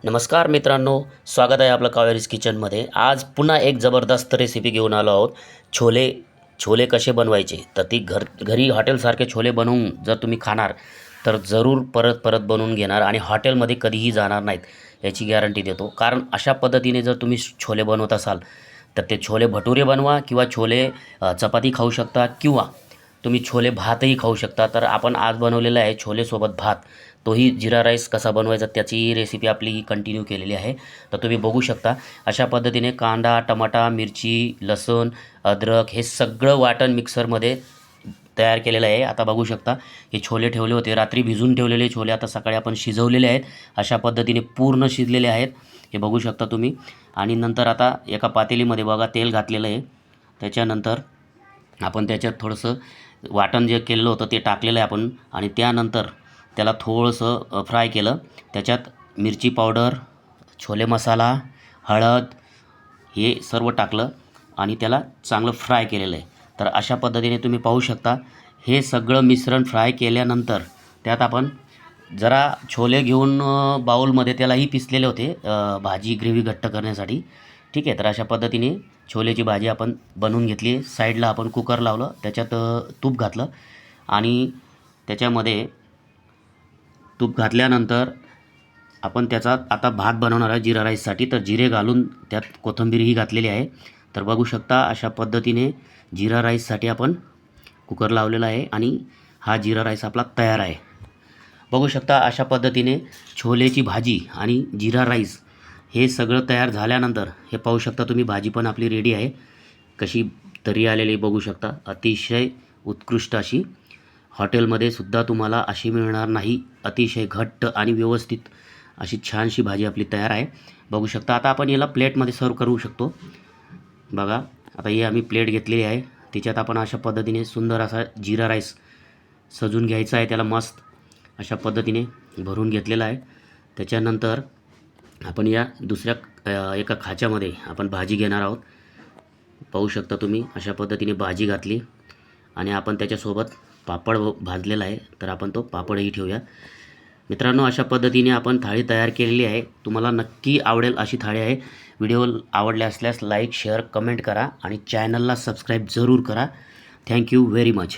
नमस्कार मित्रांनो, स्वागत आहे आपलं कावेरीज किचनमध्ये। आज पुन्हा एक जबरदस्त रेसिपी घेऊन आलो आहोत। छोले छोले कसे बनवायचे, तर ती घरी हॉटेलसारखे छोले बनवून जर तुम्ही खाणार तर जरूर परत परत बनवून घेणार आणि हॉटेलमध्ये कधीही जाणार नाहीत याची गॅरंटी देतो। कारण अशा पद्धतीने जर तुम्ही छोले बनवत असाल तर ते छोले भटुरे बनवा किंवा छोले चपाती खाऊ शकता किंवा तुम्ही छोले भातही खाऊ शकता। तर आपण आज बनवलेला आहे छोलेसोबत भात, तोही जिरा राईस कसा बनवायचा त्याची रेसिपी आपली कंटिन्यू केलेली आहे। तर तुम्ही बघू शकता अशा पद्धतीने कांदा, टमाटा, मिरची, लसूण, अद्रक हे सगळं वाटण मिक्सरमध्ये तयार केलेलं आहे। आता बघू शकता हे छोले ठेवले होते रात्री भिजून ठेवलेले छोले, आता सकाळी आपण शिजवलेले आहेत। अशा पद्धतीने पूर्ण शिजलेले आहेत हे बघू शकता तुम्ही। आणि नंतर आता एका पातेलीमध्ये बघा तेल घातलेलं आहे। त्याच्यानंतर आपण त्याच्यात थोडंसं वाटण जे केलेलं होतं ते टाकलेलं आहे आपण आणि त्यानंतर त्याला थोडंसं फ्राय केलं। त्याच्यात मिरची पावडर, छोले मसाला, हळद हे सर्व टाकलं आणि त्याला चांगलं फ्राय केलेलं आहे। तर अशा पद्धतीने तुम्ही पाहू शकता हे सगळं मिश्रण फ्राय केल्यानंतर त्यात आपण जरा छोले घेऊन बाउलमध्ये त्यालाही पिसलेले होते भाजी ग्रेव्ही घट्ट करण्यासाठी। ठीक आहे, तर अशा पद्धतीने छोलेची भाजी आपण बनवून घेतली। साईडला आपण कुकर लावलं, त्याच्यात तूप घातलं आणि त्याच्यामध्ये तूप घातल्यानंतर आपण त्याचा आता भात बनवणार आहे जिरा राईससाठी। तर जिरे घालून त्यात कोथिंबीरही घातलेली आहे। तर बघू शकता अशा पद्धतीने जिरा राईससाठी आपण कुकर लावलेला आहे आणि हा जिरा राईस आपला तयार आहे। बघू शकता अशा पद्धतीने छोलेची भाजी आणि जिरा राईस हे सगळं तयार झाल्यानंतर हे पाहू शकता तुम्ही भाजी पण आपली रेडी आहे। कशी तरी आलेली बघू शकता, अतिशय उत्कृष्ट अशी। हॉटेलमध्ये सुद्धा तुम्हाला अशी मिळणार नाही, अतिशय घट्ट आणि व्यवस्थित अशी छानशी भाजी आपली तयार आहे बघू शकता। आता आपण याला प्लेटमध्ये सर्व करू शकतो। बघा आता ही आम्ही प्लेट घेतलेली आहे, तिच्यात आपण अशा पद्धतीने सुंदर असा जिरा राईस सजून घ्यायचा आहे। त्याला मस्त अशा पद्धतीने भरून घेतलेला आहे। त्याच्यानंतर आपण या दुसऱ्या एका खाच्यामध्ये आपण भाजी घेणार आहोत। पाहू शकता तुम्ही अशा पद्धतीने भाजी घातली आणि आपण त्याच्यासोबत पापड भाजलेला आहे, तर आपण तो पापडही ठेवूया। मित्रांनो अशा पद्धतीने आपण थाळी तयार केलेली आहे। तुम्हाला नक्की आवडेल अशी थाळी आहे। व्हिडिओ आवडले असल्यास लाईक, शेअर, कमेंट करा आणि चॅनलला सबस्क्राईब जरूर करा। Thank you very much.